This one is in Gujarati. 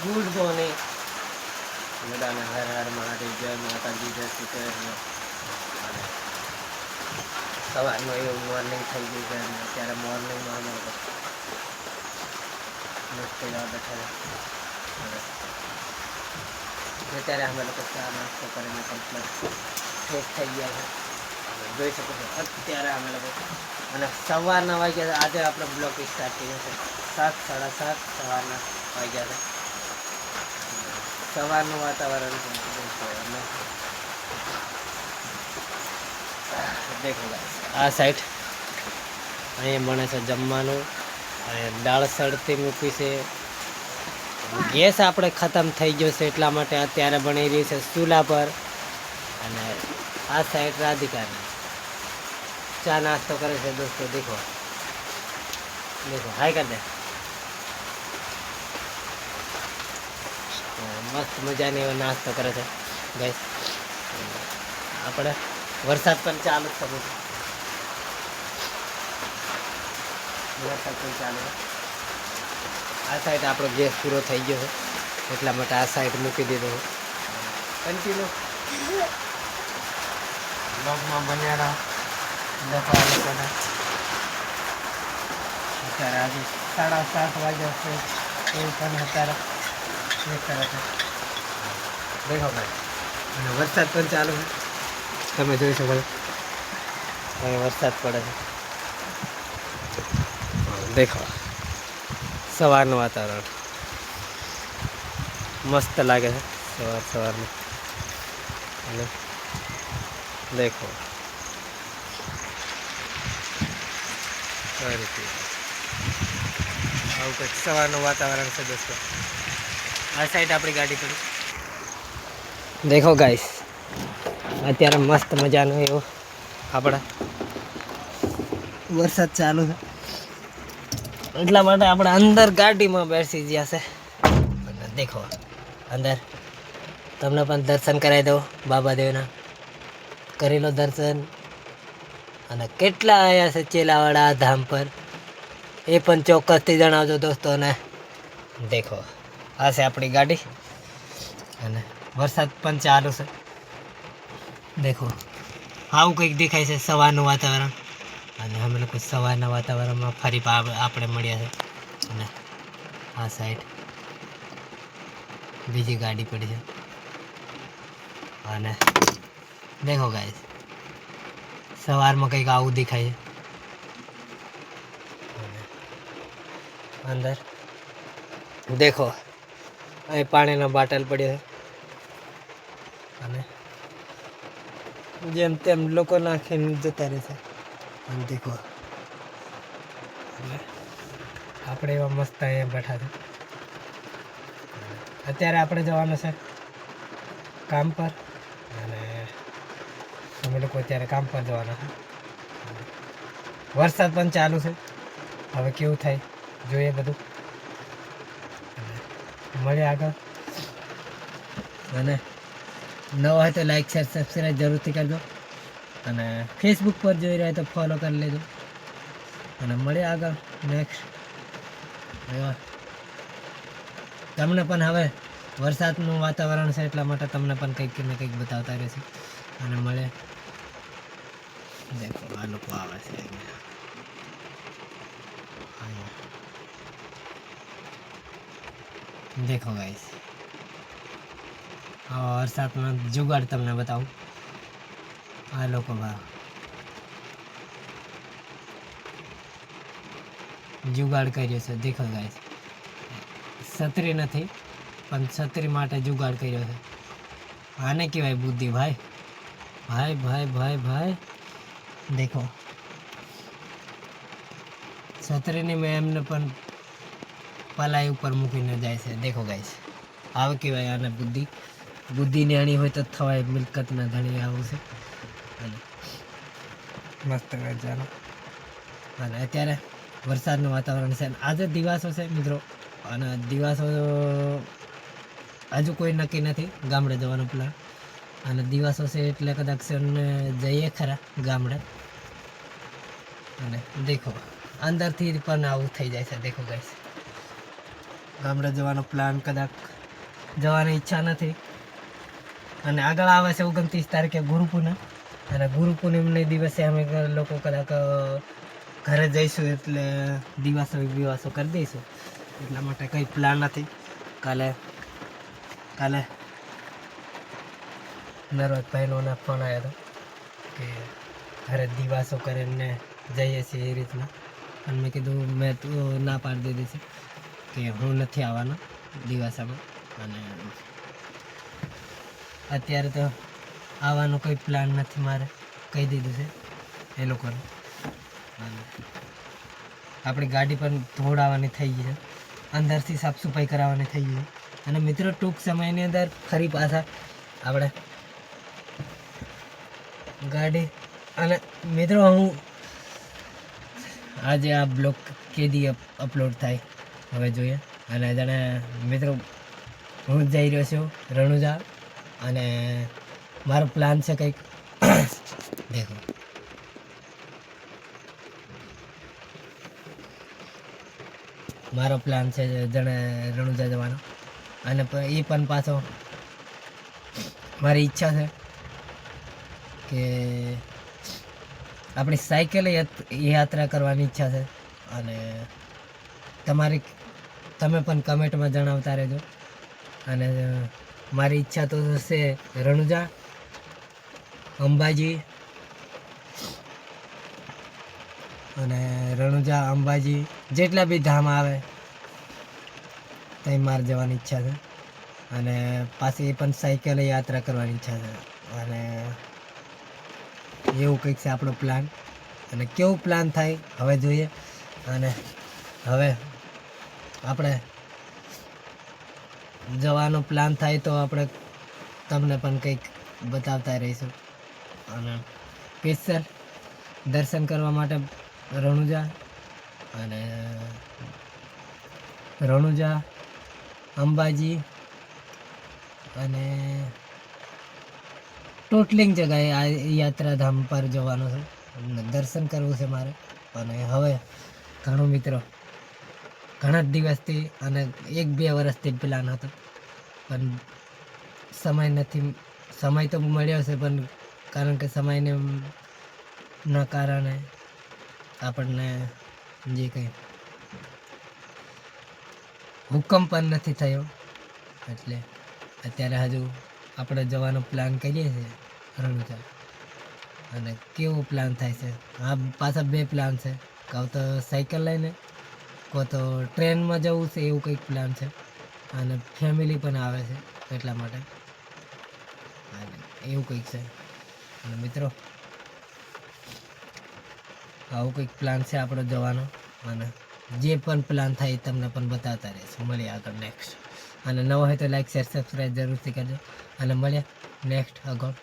ગુડ મોર્નિંગ બધાને. હર હર મહાદેવ, જય માતાજી, જય શ્રી કૃષ્ણ. સવારનું એવું મોર્નિંગ થઈ ગયું છે અને અત્યારે મોર્નિંગમાં અમે લોકો મસ્ત એવા બેઠા છે. અત્યારે અમે લોકો ચા નાસ્તો કરીને કમ્પ્લીટ ફ્રેશ થઈ ગયા છે. જોઈ શકો છો અત્યારે અમે લોકો અને સવારના વાગ્યા. આજે આપણે બ્લોક સ્ટાર્ટ કર્યો છે 7, 7:30 સવારના વાગ્યા છે. સવારનું વાતાવરણ અને દેખો આ સાઈડ અહીંયા બને છે જમવાનું અને દાળ સળતી મૂકી છે. ગેસ આપણે ખતમ થઈ ગયો છે એટલા માટે અત્યારે બની રહી છે ચૂલા પર. અને આ સાઈડ રાધિકાને ચા નાસ્તો કરે છે દોસ્તો. દેખો દેખો હાય કર દે. મસ્ત મજાની એવો નાસ્તો કરે છે ગેસ. આપણે વરસાદ પણ ચાલુ જ થતો છે. વરસાદ પણ ચાલુ. આ સાઈડ આપણો ગેસ પૂરો થઈ ગયો છે એટલા માટે આ સાઈડ મૂકી દીધો. કન્ટિન્યુ બ્લોગમાં બન્યા રહો. લખવા લોકોને અત્યારે આજે 7:30 વાગ્યા છે. એવું પણ અત્યારે કરે છે. દેખો ભાઈ અને વરસાદ પણ ચાલુ છે. તમે જોઈ શકો છો હવે વરસાદ પડે છે. દેખો સવારનું વાતાવરણ મસ્ત લાગે છે સવારમાં. અને દેખો આવું કંઈક સવારનું વાતાવરણ છે દોસ્તો. આ સાઈડ આપણી ગાડી પડી. દેખો ગાઈસ અત્યારે મસ્ત મજાનો એવો આપણા વરસાદ ચાલુ છે એટલા માટે આપણે અંદર ગાડીમાં બેસી ગયા છે. અને દેખો અંદર તમને પણ દર્શન કરાવી દો બાબા દેવના. કરી લો દર્શન. અને કેટલા આવ્યા છે ચેલાવાડા આ ધામ પર એ પણ ચોક્કસથી જણાવજો દોસ્તોને. દેખો આ છે આપણી ગાડી અને વરસાદ પણ ચાલુ છે. દેખો આવું કંઈક દેખાય છે સવારનું વાતાવરણ. અને અમે લોકો સવારના વાતાવરણમાં ફરી આપણે મળ્યા છે. અને આ સાઈડ બીજી ગાડી પડી છે. અને દેખો ગાઈસ સવારમાં કંઈક આવું દેખાય છે. અંદર દેખો અહીં પાણીનો બોટલ પડ્યો છે. અને જેમ તેમ લોકો નાખીને જતા રહે છે. અને દેખો આપણે એવા મસ્ત અહીંયા બેઠા છે. અત્યારે આપણે જવાનું છે કામ પર. અને અમે લોકો અત્યારે કામ પર જવાના છે. વરસાદ પણ ચાલુ છે. હવે કેવું થાય જોઈએ બધું. મળે આગળ. અને નવા હોય તો લાઈક શેર સબસ્ક્રાઈબ જરૂરથી કરજો. અને ફેસબુક પર જોઈ રહ્યા તો ફોલો કરી લેજો. અને મળે આગળ નેક્સ્ટ. તમને પણ હવે વરસાદનું વાતાવરણ છે એટલા માટે તમને પણ કંઈક ને કંઈક બતાવતા રહેશે. અને મળે. દેખો આ લોકો આવે છે દેખો ગાઈસ વરસાદમાં જુગાડ તમને બતાવું. આ લોકો જુગાડ કર્યો છે. દેખો ગાઈસ છત્રી નથી પણ છત્રી માટે જુગાડ કર્યો છે. આને કહેવાય બુદ્ધિ ભાઈ. ભાઈ ભાઈ ભાઈ ભાઈ દેખો છત્રીની મેં એમને પણ પલાઈ ઉપર મૂકીને જાય છે. દેખો ગાઈસ આવું કહેવાય આને બુદ્ધિ. બુદ્ધિની અણી હોય તો થવાય મિલકતના ધણી. આવું છે. અને મસ્ત મજાનો. અને અત્યારે વરસાદનું વાતાવરણ છે. આજે દિવાસો છે મિત્રો. અને દિવાસો હજુ કોઈ નક્કી નથી ગામડે જવાનો પ્લાન. અને દિવાસો છે એટલે કદાચ જઈએ ખરા ગામડે. અને દેખો અંદરથી પણ આવું થઈ જાય છે. દેખો ગાઈસ ગામડે જવાનો પ્લાન કદાચ જવાની ઈચ્છા નથી. અને આગળ આવે છે 29 તારીખે ગુરુ પૂનમ, અને ગુરુ પૂનમના દિવસે અમે લોકો કદાચ ઘરે જઈશું, એટલે વિવાસો કરી દઈશું. એટલા માટે કંઈ પ્લાન નથી. કાલે નરવતભાઈનો ફોન આવ્યો હતો કે ઘરે દિવાસો કરીને જઈએ છીએ એ રીતના. અને મેં કીધું મેં તો ના પાડી દીધી છે કે હું નથી આવવાનો દિવાસામાં. અને અત્યારે તો આવવાનો કોઈ પ્લાન નથી મારે, કહી દીધું છે એ લોકોને. અને આપણી ગાડી પણ ધોડાવવાની થઈ ગઈ છે, અંદરથી સાફ સફાઈ કરાવવાની થઈ ગઈ છે. અને મિત્રો ટૂંક સમયની અંદર ફરી પાછા આપણે ગાડી. અને મિત્રો હું આજે આ બ્લોગ કેદી અપલોડ થાય હવે જોઈએ. અને જાણે મિત્રો હું જઈ રહ્યો છું રણુજા, અને મારો પ્લાન છે કંઈક દેખો. મારો પ્લાન છે જાણે રણુજા જવાનો, અને એ પણ પાછો મારી ઈચ્છા છે કે આપણી સાયકલ યાત્રા કરવાની ઈચ્છા છે. અને તમે પણ કમેન્ટમાં જણાવતા રહેજો. અને મારી ઈચ્છા તો છે રણુજા, અંબાજી, અને રણુજા અંબાજી જેટલા બી ધામ આવે ત્યાં મારે જવાની ઈચ્છા છે. અને પાછી એ પણ સાયકલ યાત્રા કરવાની ઈચ્છા છે. અને એવું કંઈક છે આપણો પ્લાન. અને કેવું પ્લાન થાય હવે જોઈએ. અને હવે આપણે જવાનો પ્લાન થાય તો આપણે તમને પણ કંઈક બતાવતા રહીશું. અને સ્પેશિયલ દર્શન કરવા માટે રણુજા, અને રણુજા, અંબાજી, અને ટોટલિંગ જગ્યાએ આ યાત્રાધામ પર જવાનું છે, દર્શન કરવું છે મારે. અને હવે ઘણા દિવસથી અને 1-2 વર્ષથી પ્લાન હતો, પણ સમય તો મળ્યો છે, પણ કારણ કે સમયને ના કારણે આપણને જે કંઈ હુકમ પણ નથી થયો. એટલે અત્યારે હજુ આપણે જવાનો પ્લાન કરીએ છીએ રણુજા. અને કેવો પ્લાન થાય છે, આ પાછા 2 પ્લાન છે, કાં તો સાયકલ લઈને, કાં તો ટ્રેનમાં જવું છે, એવું કંઈક પ્લાન છે. અને ફેમિલી પણ આવે છે એટલા માટે એવું કંઈક છે. અને મિત્રો આવું કંઈક પ્લાન છે આપણો જવાનો. અને જે પણ પ્લાન થાય એ તમને પણ બતાવતા રહીશું. મળીએ આગળ નેક્સ્ટ. અને નવો હોય તો લાઈક, શેર, સબસ્ક્રાઈબ જરૂરથી કરજો. અને મળ્યા નેક્સ્ટ આગળ